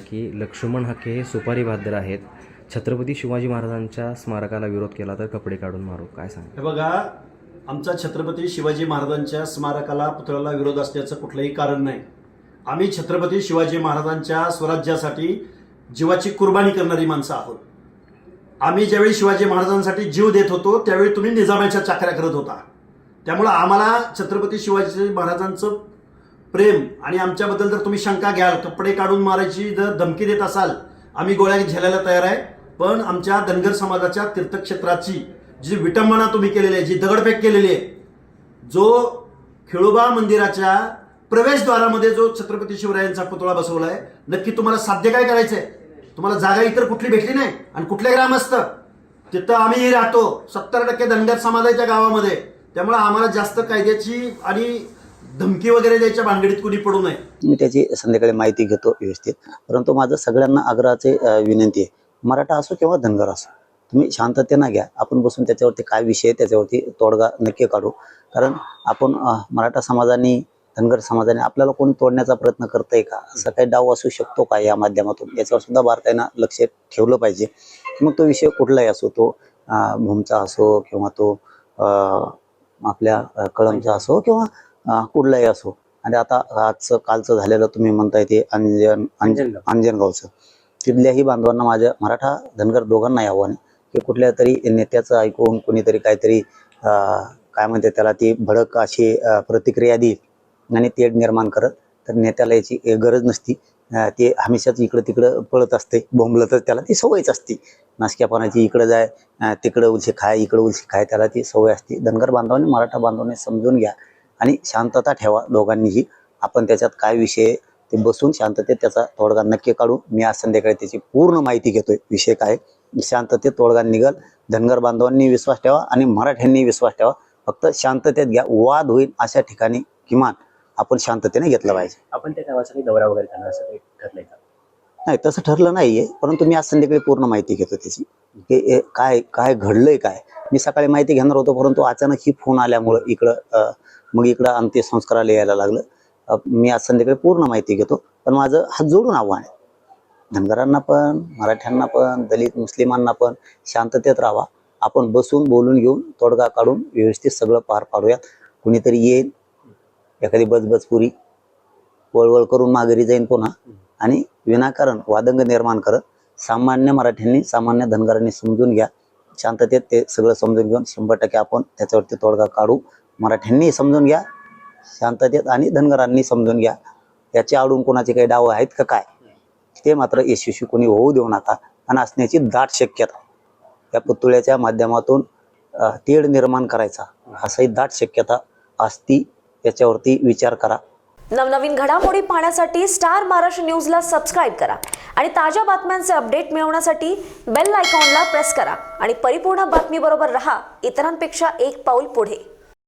की लक्ष्मण हाके हे सुपारी बांधर आहेत, छत्रपती शिवाजी महाराजांच्या स्मारकाला विरोध केला तर कपडे काढून मारू, काय सांगा? हे बघा, आमचा छत्रपती शिवाजी महाराजांच्या स्मारकाला पुतळ्याला विरोध असण्याचं कुठलंही कारण नाही. आम्ही छत्रपती शिवाजी महाराजांच्या स्वराज्यासाठी जीवाची कुर्बानी करणारी माणसं आहोत. आम्ही ज्यावेळी शिवाजी महाराजांसाठी जीव देत होतो त्यावेळी तुम्ही निजामाच्या चाकऱ्या करत होता. त्यामुळं आम्हाला छत्रपती शिवाजी महाराजांचं प्रेम आणि आमच्याबद्दल जर तुम्ही शंका घ्याल, कपडे काढून मारायची जर धमकी देत असाल, आम्ही गोळ्या झेलायला तयार आहे. पण आमच्या धनगर समाजाच्या तीर्थक्षेत्राची जी विटंबना तुम्ही केलेली आहे, जी दगडफेक केलेली आहे, जो खेळोबा मंदिराच्या प्रवेशद्वारामध्ये जो छत्रपती शिवरायांचा पुतळा बसवलाय, नक्की तुम्हाला साध्य काय करायचंय? तुम्हाला जागा इतर कुठली भेटली नाही. आणि कुठले ग्रामस्थ तिथं आम्ही राहतो 70% धनगर समाजाच्या गावामध्ये. त्यामुळे आम्हाला जास्त कायद्याची आणि धमकी वगैरे द्यायच्या भानगडीत कुणी पडू नये. मी त्याची संध्याकाळी माहिती घेतो व्यवस्थित. परंतु माझं सगळ्यांना आग्रहाचे विनंती आहे, मराठा असो किंवा धनगर असो, तुम्ही शांततेनं घ्या. आपण बसून त्याच्यावरती काय विषय त्याच्यावरती तोडगा नक्की काढू. कारण आपण मराठा समाजाने धनगर समाजाने आपल्याला कोणी तोडण्याचा प्रयत्न करतंय का, असा काही डाव असू शकतो का या माध्यमातून, याच्यावर सुद्धा बारकाईनं लक्ष ठेवलं पाहिजे. मग तो विषय कुठलाही असो, तो भूमचा असो किंवा तो आपल्या कळमचा असो किंवा कुठलाही असो. आणि आता कालचं झालेलं तुम्ही म्हणताय ते अंजनगावचं, तिथल्याही बांधवांना, माझ्या मराठा धनगर दोघांनाही आव्हान आहे की कुठल्या तरी नेत्याचं ऐकून कोणीतरी काहीतरी काय म्हणते त्याला, ती भडक अशी प्रतिक्रिया देईल आणि तेढ निर्माण करत, तर नेत्याला याची गरज नसती. ते हमेशाच इकडं तिकडं पळत असते, बोंबलतच, त्याला ती सवयच असते नासक्यापणाची. इकडं जाय, तिकडं उलशी खाय, इकडं उलशी खाय, त्याला ती सवय असते. धनगर बांधवांनी मराठा बांधवांनी समजून घ्या आणि शांतता ठेवा दोघांनीही. आपण त्याच्यात काय विषय ते बसून शांततेत त्याचा तोडगा नक्की काढू. मी आज संध्याकाळी त्याची पूर्ण माहिती घेतोय, विषय काय, शांततेत तोडगा निघल. धनगर बांधवांनी विश्वास ठेवा आणि मराठ्यांनी विश्वास ठेवा. फक्त शांततेत घ्या, वाद होईल अशा ठिकाणी किमान आपण शांततेने घेतलं पाहिजे. आपण त्या गावासाठी दौरा वगैरे करणार असं काही ठरलंय का? नाही, तसं ठरलं नाहीये. परंतु मी आज संध्याकाळी पूर्ण माहिती घेतो त्याची, की काय काय घडलंय काय. मी सकाळी माहिती घेणार होतो, परंतु अचानक ही फोन आल्यामुळं इकडं अंत्यसंस्काराला यायला लागलं. मी आज संध्याकाळी पूर्ण माहिती घेतो. पण माझं हात जोडून आव्हान आहे धनगरांना पण, मराठ्यांना पण, दलित मुस्लिमांना पण, शांततेत राहावा. आपण बसून बोलून घेऊन तोडगा काढून व्यवस्थित सगळं पार पाडूयात. कुणीतरी येईल, एखादी बजबजपुरी वळवळ करून माघारी जाईन पुन्हा, आणि विनाकारण वादंग निर्माण करत. सामान्य मराठ्यांनी, सामान्य धनगरांनी समजून घ्या. शांततेत ते सगळं समजून घेऊन 100% आपण त्याच्यावरती तोडगा काढू. मराठ्यांनी समजून घ्या शांततेत, आणि धनगरांनी समजून घ्या. याच्या आडून कोणाचे काही डाव आहेत का काय, ते मात्र यशस्वी कोणी होऊ देऊ नका. आणि असण्याची दाट शक्यता, या पुतळ्याच्या माध्यमातून तेढ निर्माण करायचा असाही दाट शक्यता असती. याच्यावरती विचार करा. नवनवीन घडामोडी पाहण्यासाठी स्टार महाराष्ट्र न्यूजला सबस्क्राईब करा आणि ताज्या बातम्यांचे अपडेट मिळवण्यासाठी बेल आयकॉनला प्रेस करा आणि परिपूर्ण बातमीबरोबर रहा, इतरांपेक्षा एक पाऊल पुढे.